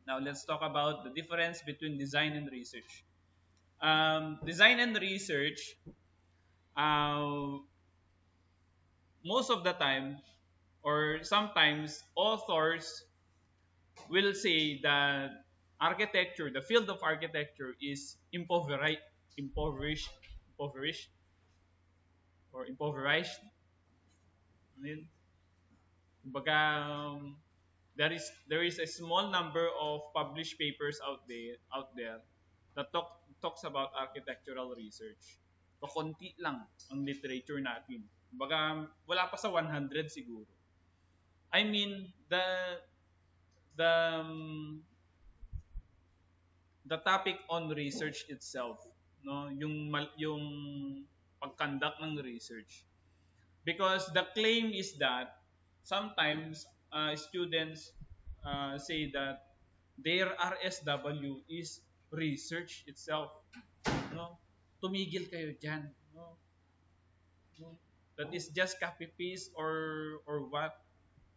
Now let's talk about the difference between design and research. Design and research, uh, most of the time, or sometimes, authors will say that architecture, the field of architecture, is impoverished, or impoverished. Ano yun? Kumbaga, there is a small number of published papers out there that talks about architectural research. So konti lang ang literature natin. Kumbaga, wala pa sa 100 siguro. I mean, the the topic on research itself, no, yung pag-conduct ng research, because the claim is that sometimes students say that their RSW is research itself, no. Tumigil kayo diyan, no, no. That is just copy paste or what.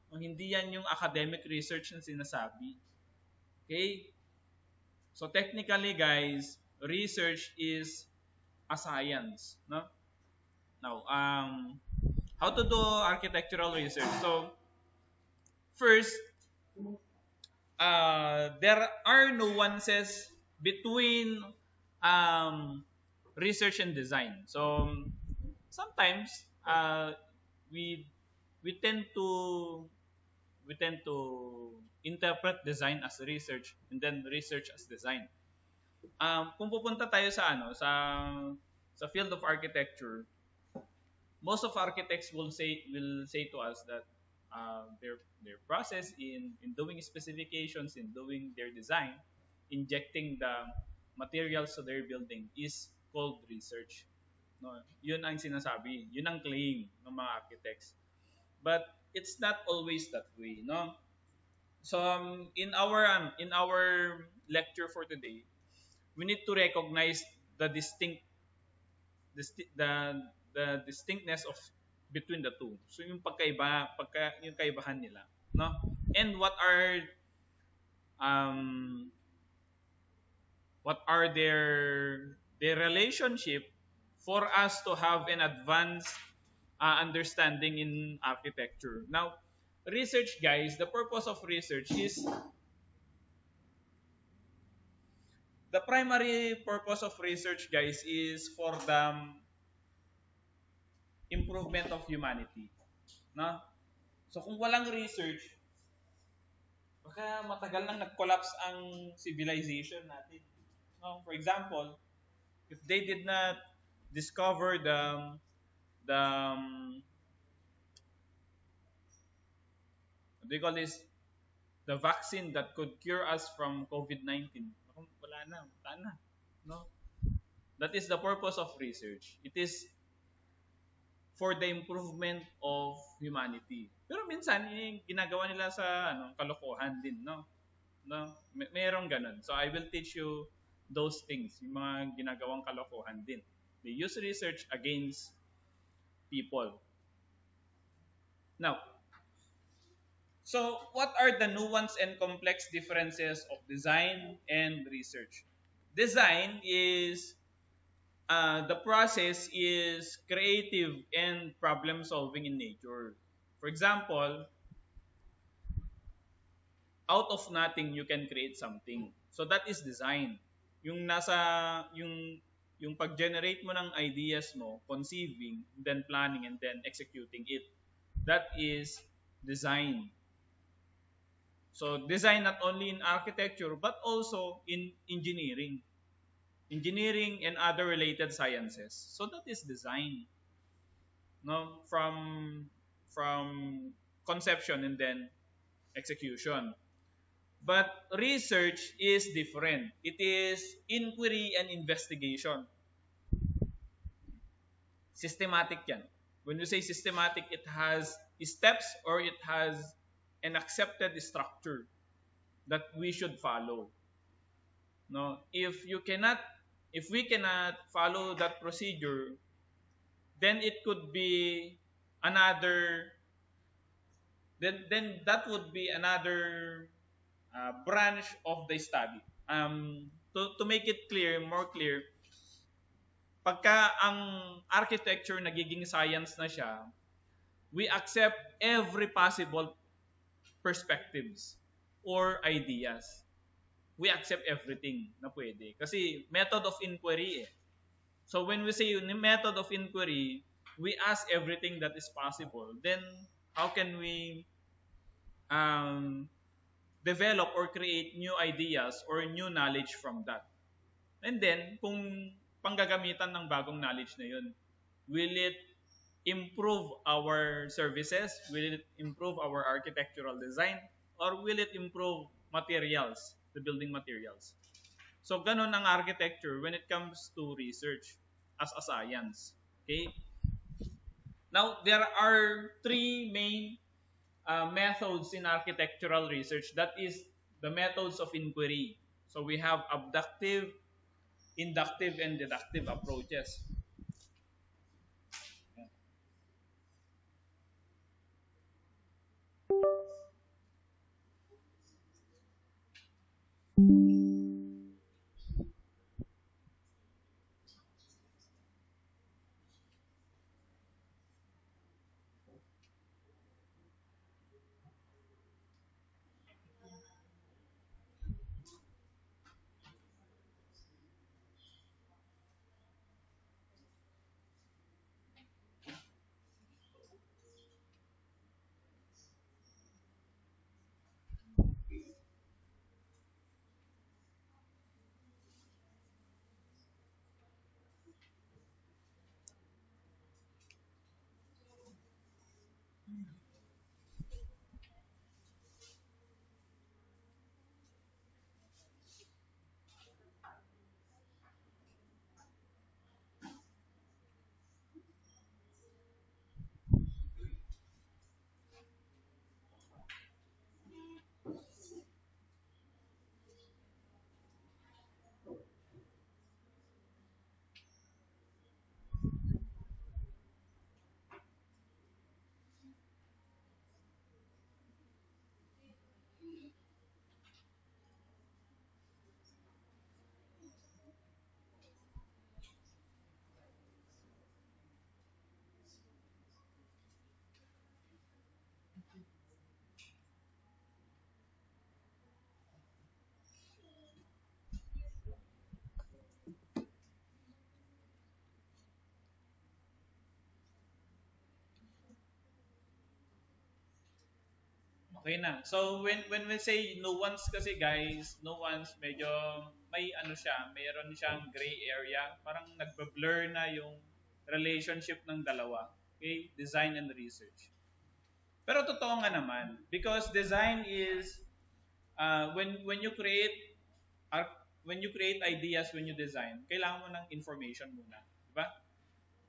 No, hindi yan yung academic research na sinasabi. Okay? So technically, guys, research is a science, no? Now, how to do architectural research? So first, there are nuances between um, research and design. So sometimes we we tend to we tend to interpret design as research and then research as design. Kung pupunta tayo sa sa field of architecture, most of architects will say to us that their process in doing specifications, in doing their design, injecting the materials to their building is called research. No, yun ang sinasabi, yun ang claim ng mga architects. But it's not always that way, no? So in our lecture for today, we need to recognize the the distinctness of between the two. So yung yung kaibahan nila, no? And um what are their relationship for us to have an advanced understanding in architecture. Now, research, guys, the purpose of research is the primary purpose of research, guys, is for the improvement of humanity, no? So kung walang research, baka matagal nang nag-collapse ang civilization natin. No? For example, if they did not discover the what do you call this, the vaccine that could cure us from COVID-19, wala na, no? That is the purpose of research. It is for the improvement of humanity. Pero minsan ginagawa nila sa kalokohan din, no? No, merong ganun. So I will teach you those things, yung mga ginagawang kalokohan din. They use research against people. Now, so what are the nuance and complex differences of design and research? Design is the process is creative and problem solving in nature. For example, out of nothing you can create something. So that is design. Yung nasa yung pag-generate mo ng ideas mo, conceiving, then planning and then executing it. That is design. So design not only in architecture but also in engineering. Engineering and other related sciences. So that is design. No, from conception and then execution. But research is different. It is inquiry and investigation. Systematic yan. When you say systematic, it has steps or it has an accepted structure that we should follow. No, if we cannot follow that procedure, then it could be another then that would be another branch of the study. To make it clear, more clear, pagka ang architecture nagiging science na siya, we accept every possible perspectives or ideas. We accept everything na pwede. Kasi method of inquiry eh. So when we say method of inquiry, we ask everything that is possible. Then how can we um, develop or create new ideas or new knowledge from that? And then, kung panggagamitan ng bagong knowledge na yun, will it improve our services? Will it improve our architectural design? Or will it improve materials, the building materials? So, ganun ang architecture when it comes to research as a science. Okay? Now, there are three main methods in architectural research. That is the methods of inquiry. So, we have abductive, inductive, and deductive approaches. Okay na. So when we say nuance kasi guys, nuance medyo may ano siya, mayroon siyang gray area, parang nagbe-blur na yung relationship ng dalawa. Okay? Design and research. Pero totoo nga naman because design is when you create when you create ideas when you design, kailangan mo ng information muna, di ba?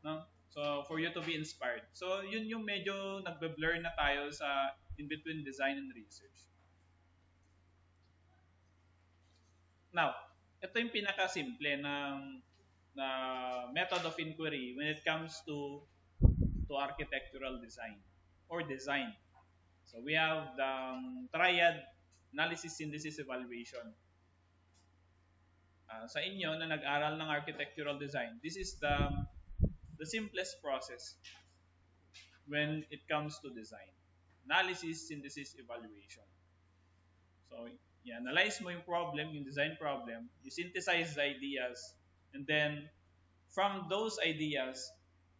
No? So for you to be inspired. So yun yung medyo nagbe-blur na tayo sa in between design and research. Now, ito yung pinaka-simple ng na method of inquiry when it comes to architectural design or design. So we have the triad analysis, synthesis, evaluation. Sa inyo na nag-aral ng architectural design, this is the simplest process when it comes to design. Analysis, synthesis, evaluation. So, i-analyze mo yung problem, yung design problem, you synthesize the ideas, and then from those ideas,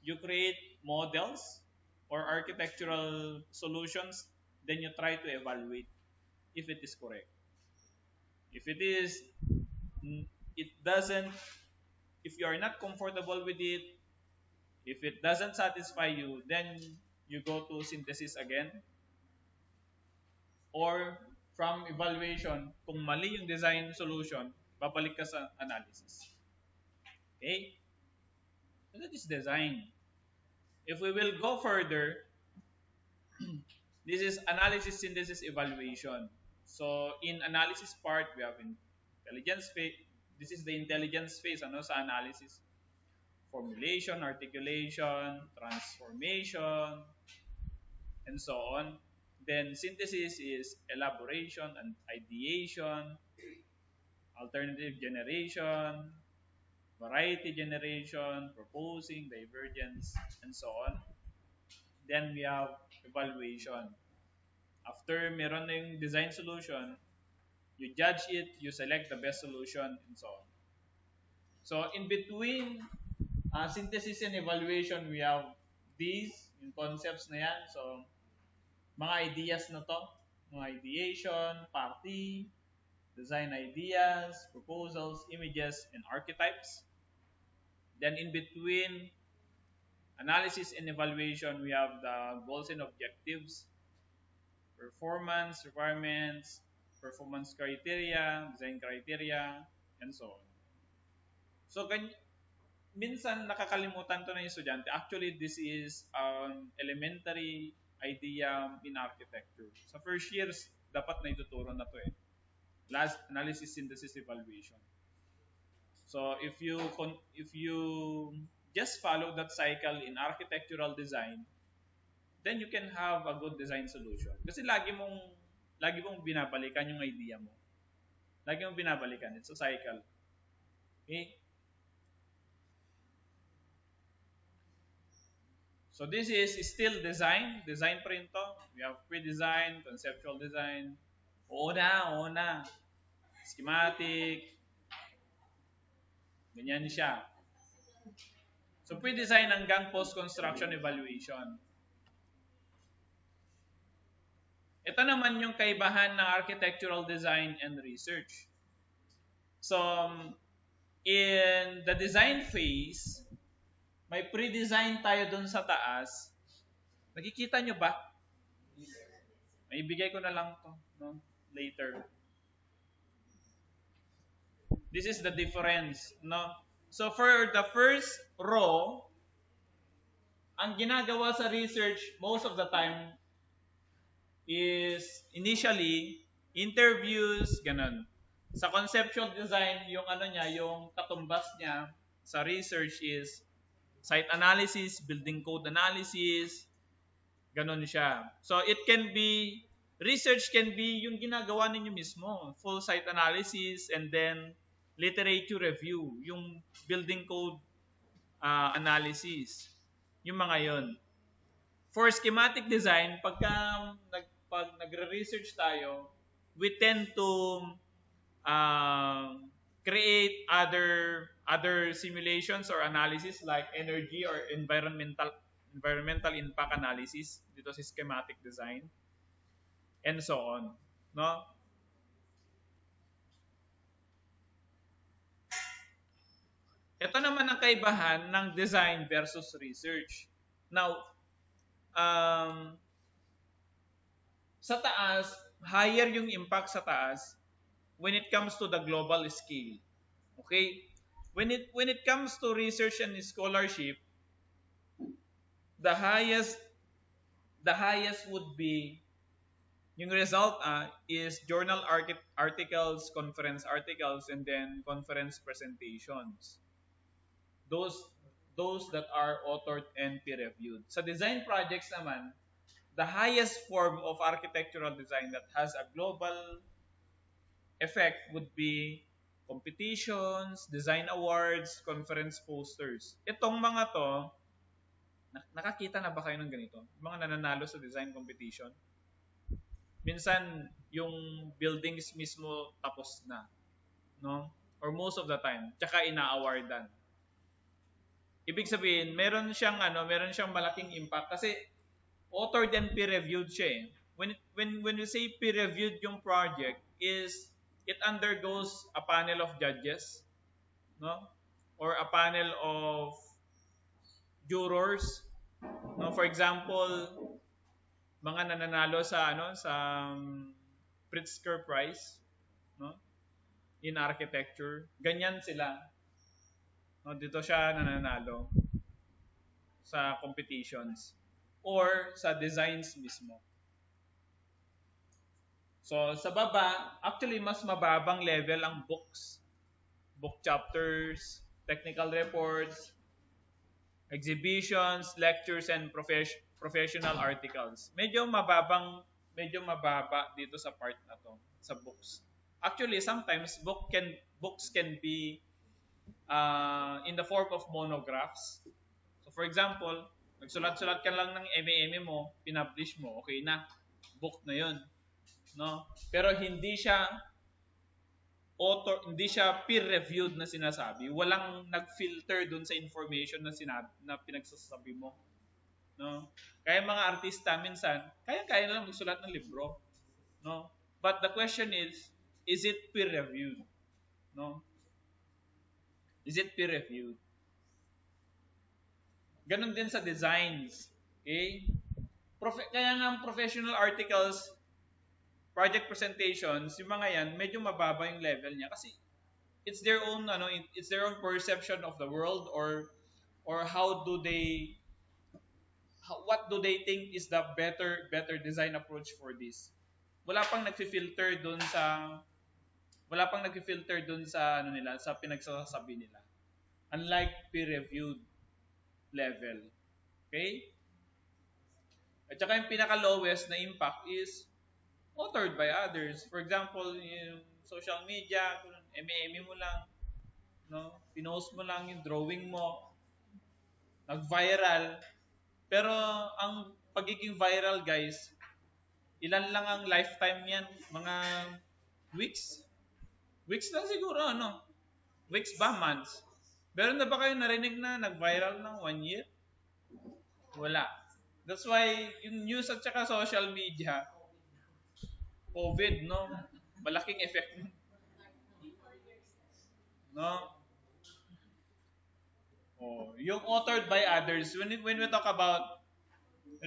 you create models or architectural solutions, then you try to evaluate if it is correct. If it is, it doesn't, if you are not comfortable with it, if it doesn't satisfy you, then you go to synthesis again. Or from evaluation, kung mali yung design solution, babalik ka sa analysis. Okay? So that is design. If we will go further, this is analysis, synthesis, evaluation. So in analysis part, we have intelligence phase. This is the intelligence phase ano, sa analysis. Formulation, articulation, transformation, and so on. Then synthesis is elaboration and ideation, alternative generation, variety generation, proposing, divergence, and so on. Then we have evaluation. After meron na yung design solution, you judge it, you select the best solution, and so on. So in between synthesis and evaluation, we have these yung concepts na yan. So mga ideas na to, mga ideation, party, design ideas, proposals, images, and archetypes. Then in between analysis and evaluation, we have the goals and objectives, performance requirements, performance criteria, design criteria, and so on. So, minsan nakakalimutan to ng estudyante. Actually, this is an elementary idea in architecture. Sa first years, dapat na ituturo na to eh. Last, analysis, synthesis, evaluation. So, if you just follow that cycle in architectural design, then you can have a good design solution. Kasi lagi mong binabalikan yung idea mo. Lagi mong binabalikan. It's a cycle. Okay? So this is still design. Design pa rin to. We have pre-design, conceptual design. Oo na. Schematic. Ganyan siya. So pre-design hanggang post-construction evaluation. Ito naman yung kaibahan ng architectural design and research. So in the design phase, may pre-design tayo dun sa taas. Nakikita nyo ba? May ibigay ko na lang to, no? Later. This is the difference, no? So for the first row, ang ginagawa sa research most of the time is initially interviews, ganun. Sa conceptual design, yung yung katumbas niya sa research is site analysis, building code analysis, ganun siya. So it can be, research can be yung ginagawa ninyo mismo, full site analysis, and then literature review, yung building code analysis, yung mga yon. For schematic design, pag nagre-research tayo, we tend to create other simulations or analysis like energy or environmental impact analysis dito sa schematic design and so on, no? Ito naman ang kaibahan ng design versus research. Now, sa taas, higher yung impact sa taas when it comes to the global scale. Okay? When it comes to research and scholarship, the highest would be yung result is journal articles, conference articles, and then conference presentations. Those that are authored and peer-reviewed. Sa design projects naman, the highest form of architectural design that has a global effect would be competitions, design awards, conference posters. Itong mga to, nakakita na ba kayo ng ganito? Mga nananalo sa design competition? Minsan, yung buildings mismo tapos na. No? Or most of the time. Tsaka ina-awardan. Ibig sabihin, meron siyang malaking impact kasi authored and peer-reviewed siya eh. When you say peer-reviewed yung project is it undergoes a panel of judges, no? Or a panel of jurors. No, for example, mga nananalo sa Pritzker Prize, no? In architecture, ganyan sila. No, dito siya nananalo sa competitions or sa designs mismo. So, sa baba, actually mas mababang level ang books, book chapters, technical reports, exhibitions, lectures, and professional articles. Medyo mababang medyo mababa dito sa part na to, sa books. Actually, sometimes books can be in the form of monographs. So for example, nagsulat-sulat ka lang ng MA mo, pinublish mo, okay na. Book na 'yon, no? Pero hindi siya peer-reviewed na sinasabi. Walang nag-filter dun sa information na pinagsasabi mo, no? Kaya mga artista minsan, kaya na lang magsulat ng libro, no? But the question is it peer-reviewed, no? Is it peer-reviewed? Ganon din sa designs. Okay? Kaya nga ang professional articles, project presentations, yung mga yan, medyo mababa yung level niya kasi it's their own it's their own perception of the world, or what do they think is the better design approach for this. Wala pang nagfi-filter doon sa nila, sa pinagsasabi nila. Unlike peer-reviewed level. Okay? At saka yung pinaka-lowest na impact is authored by others. For example, yung social media, eme mo lang, no? Pinost mo lang yung drawing mo, nag-viral. Pero ang pagiging viral, guys, ilan lang ang lifetime yan? Mga weeks. Weeks lang siguro, ano? Weeks ba? Months? Meron na ba kayo narinig na nag-viral ng 1 year? Wala. That's why yung news at saka social media, COVID, no? Malaking effect. No? Oh, yung authored by others, when we talk about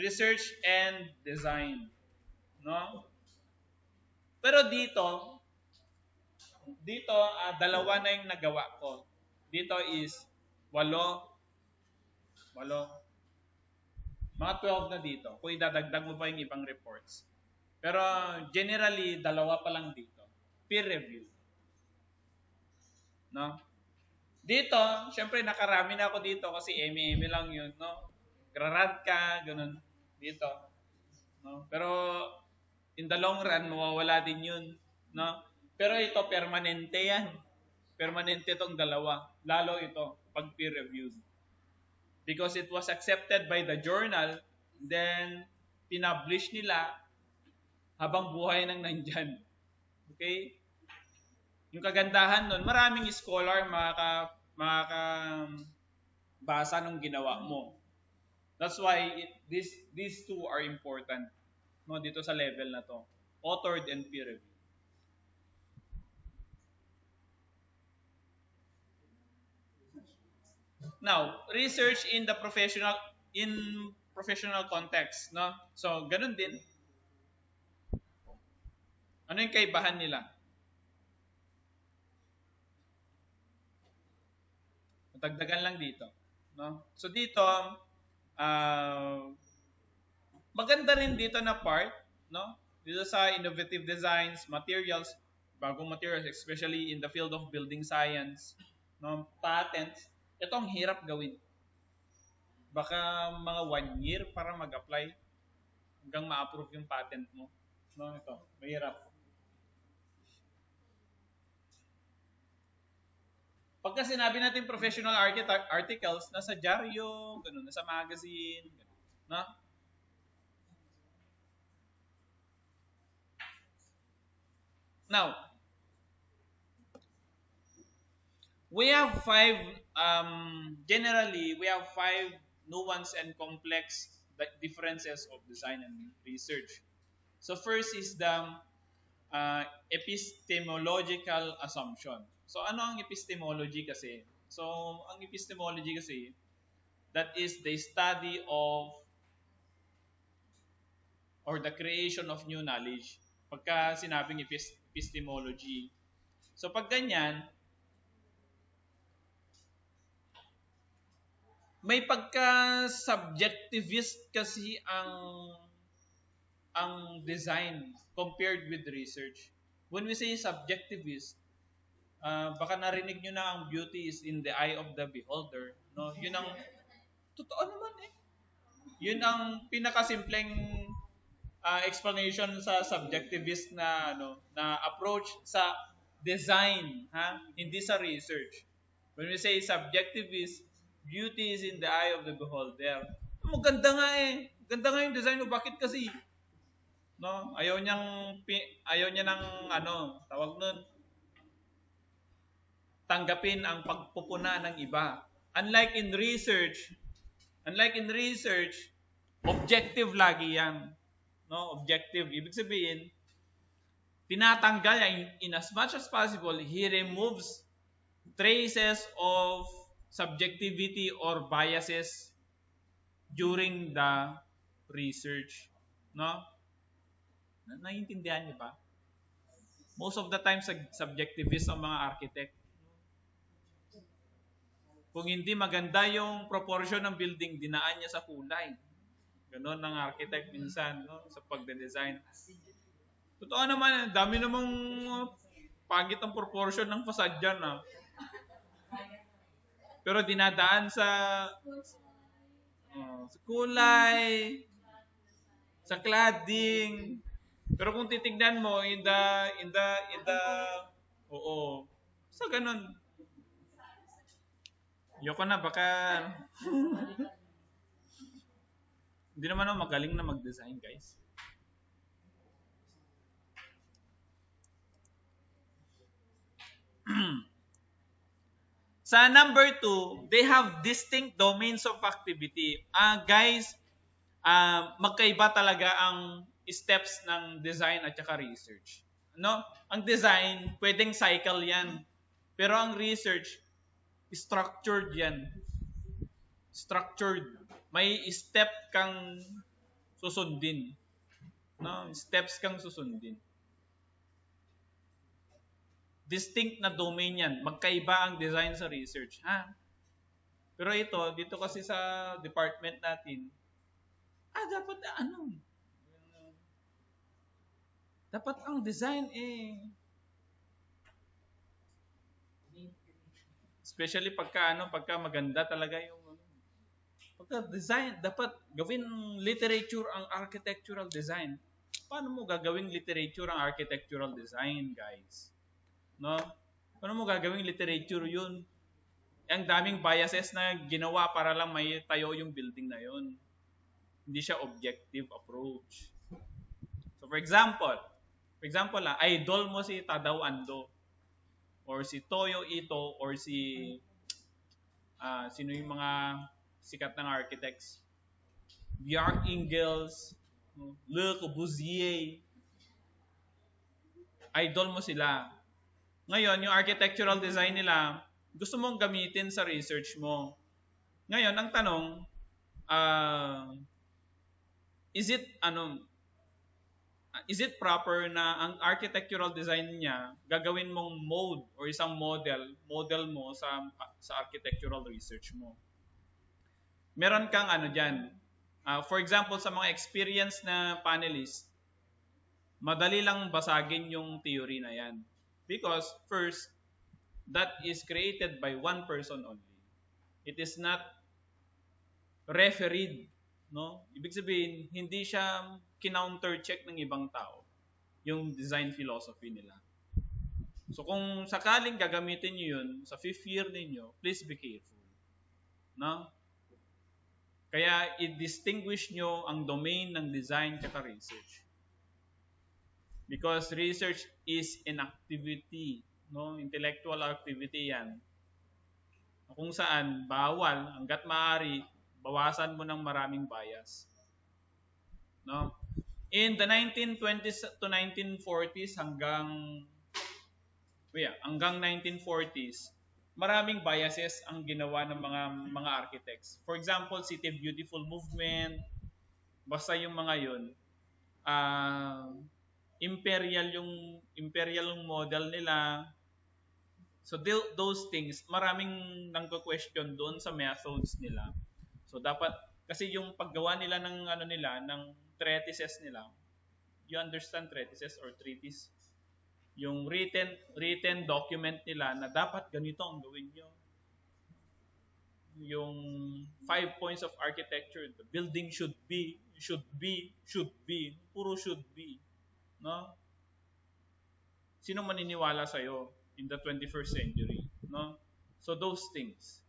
research and design, no? Pero dito dalawa na yung nagawa ko. Dito is 8, mga 12 na dito. Kung idadagdag mo pa yung ibang reports. Pero generally, dalawa pa lang dito. Peer review. No? Dito, syempre nakarami na ako dito kasi eme lang yun, no? Grarad ka, ganun. Dito. No? Pero in the long run, mawawala din yun, no? Pero ito, permanente yan. Permanente itong dalawa. Lalo ito, pag peer-reviewed. Because it was accepted by the journal, then pinublish nila habang buhay nang nandyan. Okay? Yung kagandahan nun, maraming scholar makakabasa ng ginawa mo. That's why these two are important, no, dito sa level na to. Authored and peer-reviewed. Now, research in professional context, no? So, ganun din. Ano yung kaibahan nila? Dagdagan lang dito, no? So dito, maganda rin dito na part, no? Dito sa innovative designs, materials, bagong materials, especially in the field of building science, no? Patents. Ito ang hirap gawin. Baka mga 1 year para mag-apply hanggang ma-approve yung patent mo. No, ito, mahirap. Pagka sinabi natin professional articles, nasa dyaryo, ganun, nasa magazine, ganun, no? Now, we have generally, we have 5 nuanced and complex differences of design and research. So first is the epistemological assumption. So ano ang epistemology kasi? So ang epistemology kasi, that is the study of or the creation of new knowledge. Pagka sinabing epistemology. So pag ganyan, may pagka-subjectivist kasi ang design compared with research. When we say subjectivist, baka narinig nyo na ang beauty is in the eye of the beholder. No? Yun ang, totoo naman eh. Yun ang pinakasimpleng explanation sa subjectivist na na approach sa design, ha? Hindi sa research. When we say subjectivist, beauty is in the eye of the beholder. Maganda nga eh. Ganda nga yung design mo. Bakit kasi? No? Ayaw niya ng tawag nun, tanggapin ang pagpupuna ng iba. Unlike in research, objective lagi yan. No? Objective. Ibig sabihin, tinatanggal niya in as much as possible, he removes traces of subjectivity or biases during the research. No? Naiintindihan niyo ba? Most of the time, subjectivist ang mga architect. Kung hindi maganda yung proportion ng building, dinaan niya sa kulay. Ganon ng architect minsan, no? Sa pagde-design. Totoo naman, dami namang pangit ang proportion ng facade dyan. Pero dinadaan sa kulay, sa cladding. Pero kung titignan mo in the sa ganun. Yoko na, baka hindi naman ako magaling na mag-design, guys. Sa number 2, they have distinct domains of activity. Guys, magkaiba talaga ang steps ng design at saka research. No? Ang design, pwedeng cycle yan. Pero ang research, structured yan. Structured. May step kang susundin. No? Steps kang susundin. Distinct na domain yan. Magkaiba ang design sa research. Pero dito kasi sa department natin, dapat dapat ang design especially pagka maganda talaga yung pagka design, dapat gawin literature ang architectural design. Paano mo gagawing literature ang architectural design, guys? No? Paano mo gagawing literature yun? Ang daming biases na ginawa para lang may tayo yung building na yun. Hindi siya objective approach. So for example, idol mo si Tadao Ando or si Toyo Ito or si sino yung mga sikat ng architects? Bjarke Ingels, Le Corbusier. Idol mo sila. Ngayon, yung architectural design nila, gusto mong gamitin sa research mo. Ngayon, ang tanong, is it proper na ang architectural design niya gagawin mong mode or isang model mo sa architectural research mo? Meron kang diyan. For example, sa mga experienced na panelists, madali lang basagin yung theory na yan. Because first, that is created by one person only. It is not refereed, no? Ibig sabihin, hindi siya kinounter-check ng ibang tao yung design philosophy nila. So kung sakaling gagamitin niyo yun sa 5th year ninyo, please be careful. No? Kaya i-distinguish nyo ang domain ng design at research. Because research is an activity, no? Intellectual activity yan. Kung saan, bawal, hanggat maaari, bawasan mo ng maraming bias. No? In the 1920s to 1940s hanggang 1940s, maraming biases ang ginawa ng mga architects. For example, City Beautiful movement, basta yung mga yun, imperial yung model nila. So those things, maraming nangko-question doon sa methods nila. So dapat kasi yung paggawa nila ng ng treatises nila. You understand treatises or treatise? Yung written document nila na dapat ganito ang gawin nyo. Yung 5 points of architecture, the building should be should be, puro should be, no? Sino maniniwala sa iyo in the 21st century, no? So those things,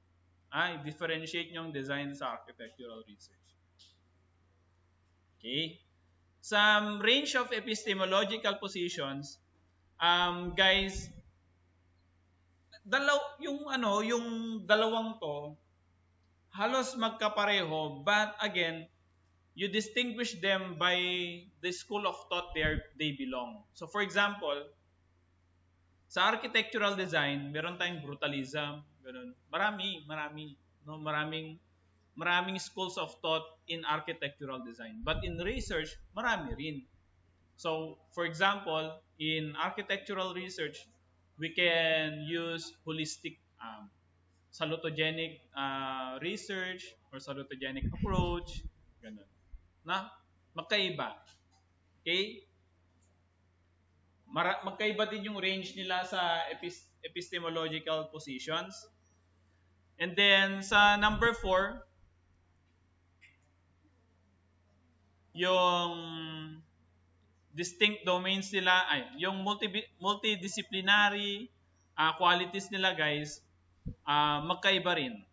differentiate yung design sa architectural research. Okay? Some range of epistemological positions, guys, yung dalawang to halos magkapareho, but again, you distinguish them by the school of thought they belong. So for example, sa architectural design, meron tayong brutalism, ganun. Marami, no, maraming schools of thought in architectural design. But in research, marami rin. So, for example, in architectural research, we can use holistic salutogenic research or salutogenic approach, ganun. Na magkaiba. Okay? Magkaiba din yung range nila sa epistemological positions. And then sa number 4, yung distinct domains nila, yung multidisciplinary qualities nila, guys, magkaiba rin.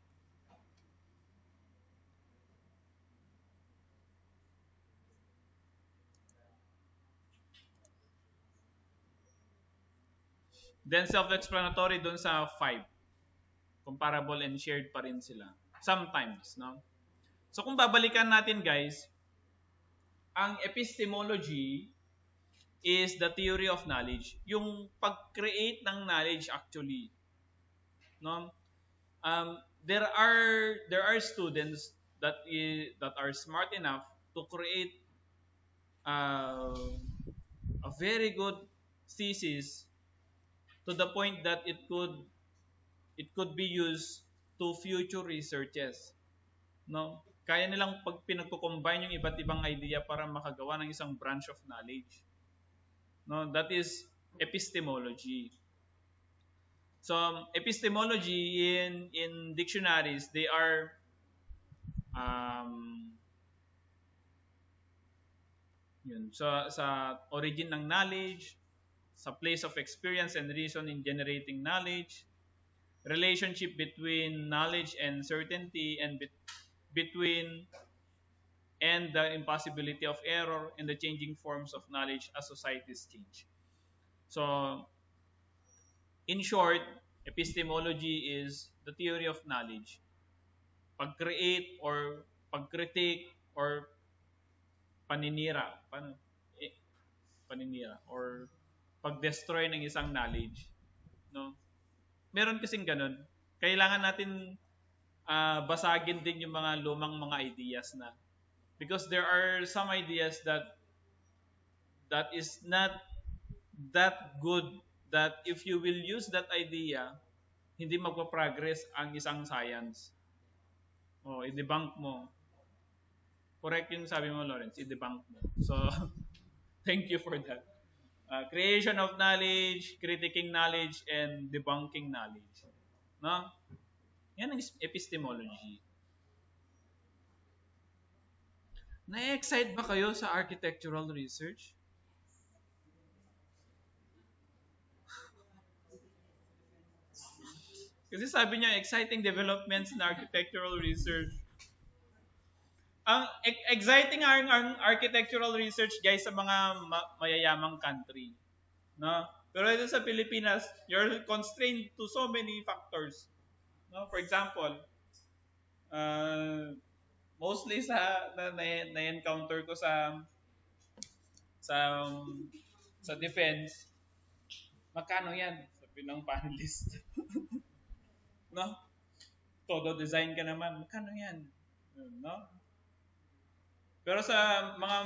Then self-explanatory dun sa 5. Comparable and shared pa rin sila. Sometimes, no? So kung babalikan natin, guys, ang epistemology is the theory of knowledge. Yung pag-create ng knowledge actually. No? There are students that are smart enough to create a very good thesis to the point that it could be used to future researches. No? Kaya nilang pag pinagko-combine yung iba't ibang idea para makagawa ng isang branch of knowledge. No, that is epistemology. So, epistemology in dictionaries, they are yun, sa origin ng knowledge, sa place of experience and reason in generating knowledge, relationship between knowledge and certainty, and between and the impossibility of error and the changing forms of knowledge as societies change. So, in short, epistemology is the theory of knowledge. Pag-create or pag-critique or paninira or pag-destroy ng isang knowledge, no? Meron kasing ganun. Kailangan natin basagin din yung mga lumang mga ideas na, because there are some ideas that is not that good, that if you will use that idea, hindi magpa-progress ang isang science. I-debunk mo. Correct yung sabi mo, Lawrence, i-debunk mo. So, thank you for that. Creation of knowledge, critiquing knowledge, and debunking knowledge. No? Yan ang epistemology. Na-excite ba kayo sa architectural research? Kasi sabi niya, exciting developments in architectural research. Ang exciting ang architectural research, guys, sa mga mayayamang country. No? Pero ito sa Pilipinas, you're constrained to so many factors. No? For example, mostly na-encounter ko sa defense, magkano yan? Sabi ng panelist. No? Todo design ka naman, magkano yan? No? Pero sa mga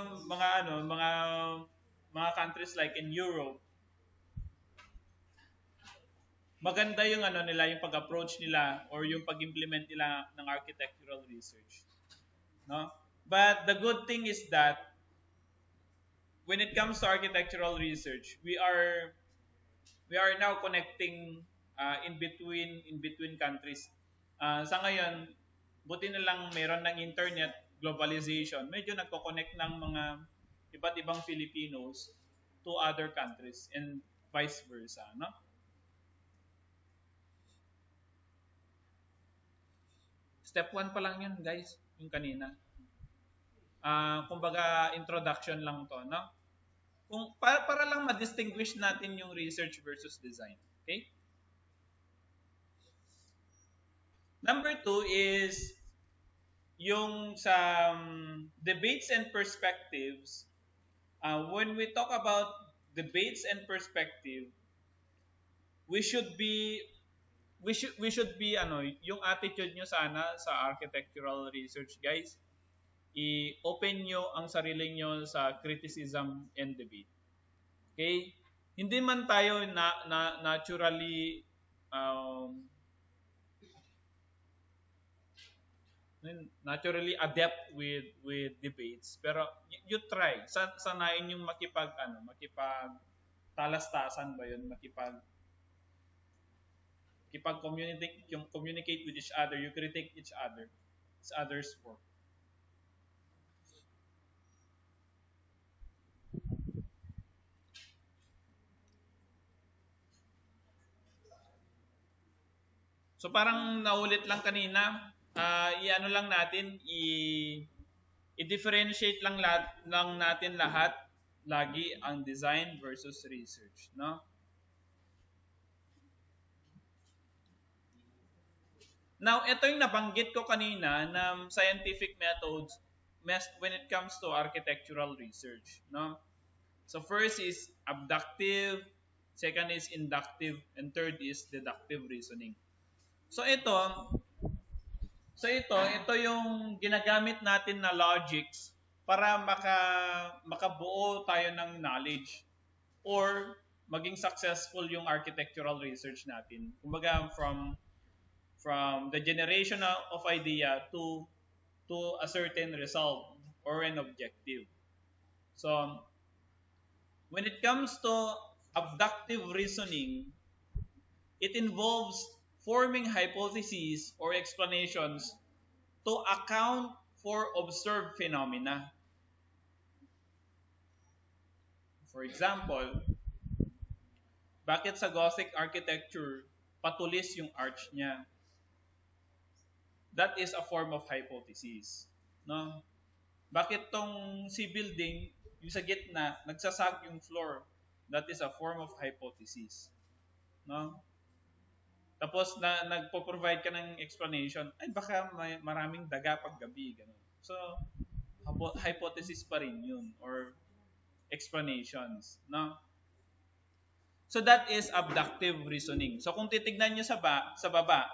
countries like in Europe, maganda yung nila, yung pag-approach nila or yung pag-implement nila ng architectural research. No? But the good thing is that when it comes to architectural research, we are now connecting in between countries. Sa ngayon, buti na lang meron ng internet, globalization, medyo nagko-connect ng mga iba't ibang Filipinos to other countries and vice versa, no? Step 1 pa lang 'yun, guys, yung kanina. Kumbaga introduction lang 'to, no? Kung para lang ma-distinguish natin yung research versus design. Okay? Number 2 is yung sa debates and perspectives. When we talk about debates and perspective, we should be we should be yung attitude nyo sana sa architectural research, guys, i-open nyo ang sarili nyo sa criticism and debate. Okay? Hindi man tayo naturally adept with debates, pero you try sanayin yung makipag talastasan ba yun, communicate with each other, you critique each other's work. So parang naulit lang kanina, i-ano lang natin, i-differentiate lang natin lahat lagi ang design versus research, no? Now, ito yung nabanggit ko kanina na scientific methods when it comes to architectural research, no? So first is abductive, second is inductive, and third is deductive reasoning. So ito yung ginagamit natin na logics para makabuo tayo ng knowledge or maging successful yung architectural research natin. Kumbaga from the generation of idea to a certain result or an objective. So when it comes to abductive reasoning, it involves forming hypotheses or explanations to account for observed phenomena. For example, bakit sa Gothic architecture patulis yung arch niya? That is a form of hypothesis. No? Bakit tong C building, yung sa gitna, nagsasag yung floor? That is a form of hypothesis. No? Tapos nagpo-provide ka ng explanation, ay baka maraming daga pag gabi, ganun. So, hypothesis pa rin yun or explanations, no? So that is abductive reasoning. So kung titignan niyo sa baba,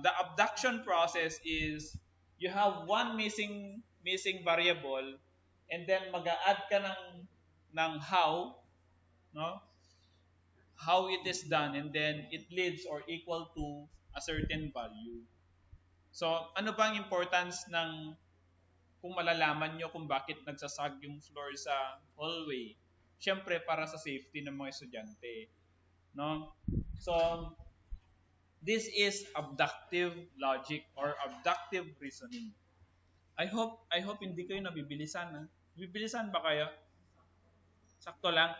the abduction process is you have one missing variable and then mag-a-add ka ng how, no? How it is done, and then it leads or equal to a certain value. So ano ba ang importance ng kung malalaman nyo kung bakit nagsasag yung floor sa hallway? Siyempre para sa safety ng mga estudyante, no? So this is abductive logic or abductive reasoning. I hope hindi kayo nabibilisan, ha? Bibilisan ba kayo? Sakto lang.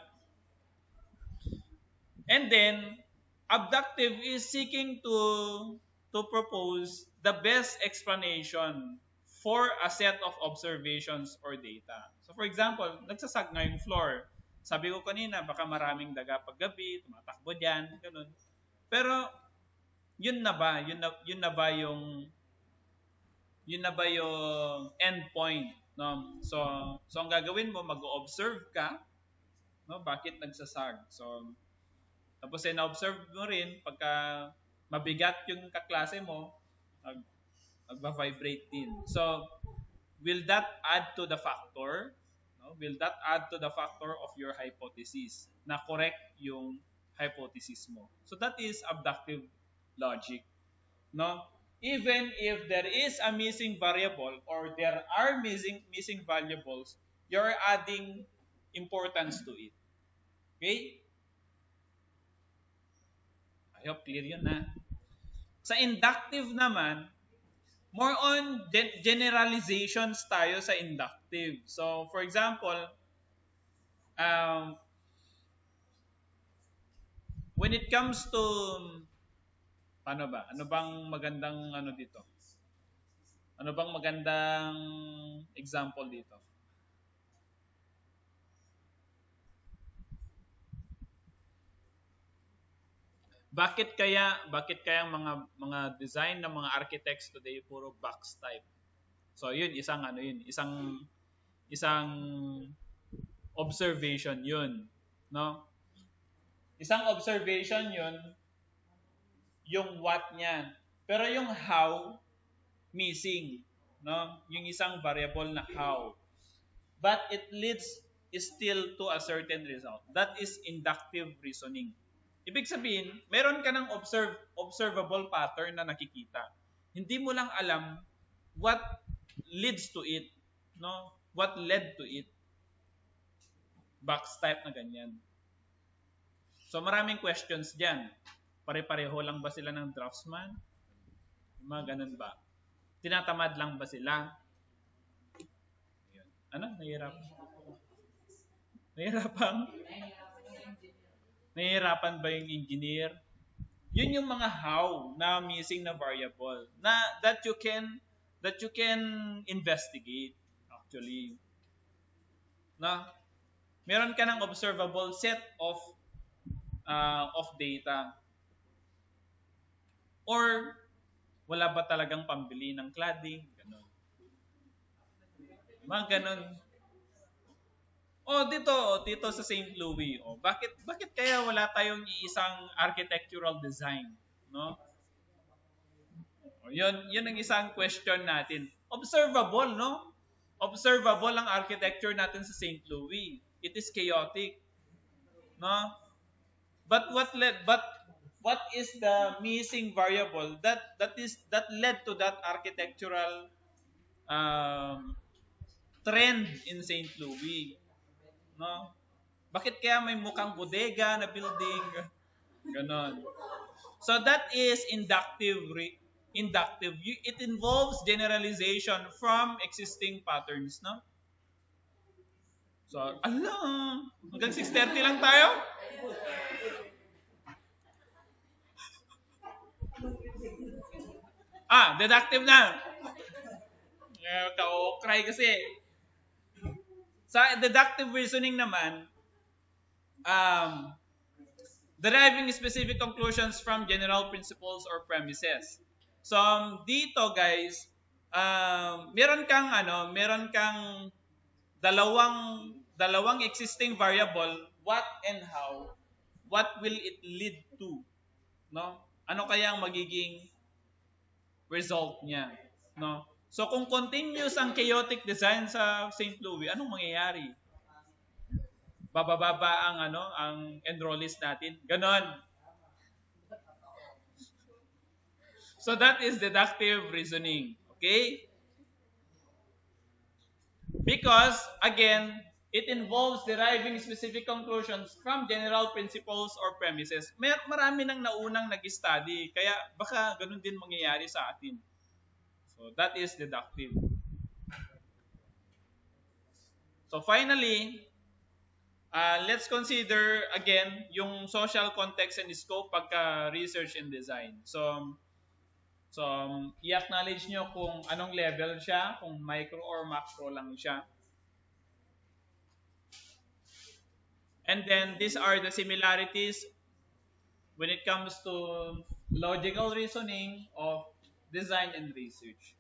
And then abductive is seeking to propose the best explanation for a set of observations or data. So for example, nagsasag nga yung floor. Sabi ko kanina, baka maraming daga pag gabi, tumatakbo diyan, ganun. Pero yun na ba? Yun na ba yung end point, no? So ang gagawin mo, mag-observe ka, no? Bakit nagsasag? So tapos na-observe mo rin pagka mabigat yung kaklase mo, magva-vibrate din. So will that add to the factor? No? Will that add to the factor of your hypothesis na correct yung hypothesis mo? So that is abductive logic. No? Even if there is a missing variable or there are missing variables, you're adding importance to it. Okay? I hope clear yun, na. Sa inductive naman, more on generalizations tayo sa inductive. So, for example, um, when it comes to, paano ba? Ano bang magandang ano dito? Ano bang magandang example dito? Bakit kaya ang mga design ng mga architects today puro box type? So yun isang observation yun, no? Isang observation yun yung what niya. Pero yung how missing, no? Yung isang variable na how. But it leads still to a certain result. That is inductive reasoning. Ibig sabihin, meron ka ng observable pattern na nakikita. Hindi mo lang alam what leads to it, no? What led to it. Box type na ganyan. So maraming questions diyan. Pare-pareho lang ba sila ng draftsman? Mga ganun ba? Tinatamad lang ba sila? Ayun. Ano? Nahihirapan ba yung engineer? Yun yung mga how na missing na variable na that you can investigate actually. Na meron ka ng observable set of data. Or wala ba talagang pambili ng cladding? Ganon. Mga ganon. Dito sa St. Louis. Bakit kaya wala tayong isang architectural design, no? Yun ang isang question natin. Observable, no? Observable ang architecture natin sa St. Louis. It is chaotic, no? But what is the missing variable that led to that architectural trend in St. Louis? No? Bakit kaya may mukhang bodega na building? Ganon. So that is inductive. It involves generalization from existing patterns, no? So, hanggang 6:30 lang tayo? Deductive na. Ka-cry kasi. Sa deductive reasoning naman, deriving specific conclusions from general principles or premises. So, dito guys, meron kang dalawang existing variable, what and how. What will it lead to? No? Ano kaya ang magiging result niya, no? So kung continuous ang chaotic design sa St. Louis, anong mangyayari? Bababa ang enrollees natin. Ganon. So that is deductive reasoning. Okay? Because, again, it involves deriving specific conclusions from general principles or premises. Marami nang naunang nag-study, kaya baka ganun din mangyayari sa atin. So that is deductive. So finally, let's consider again yung social context and scope pagka research and design. So i-acknowledge nyo kung anong level siya, kung micro or macro lang siya. And then these are the similarities when it comes to logical reasoning of design and research.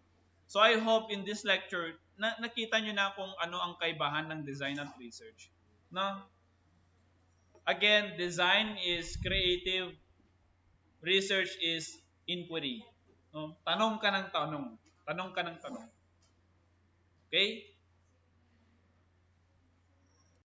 So I hope in this lecture, nakita nyo na kung ano ang kaibahan ng design at research. No? Again, design is creative, research is inquiry. No? Tanong ka ng tanong. Okay?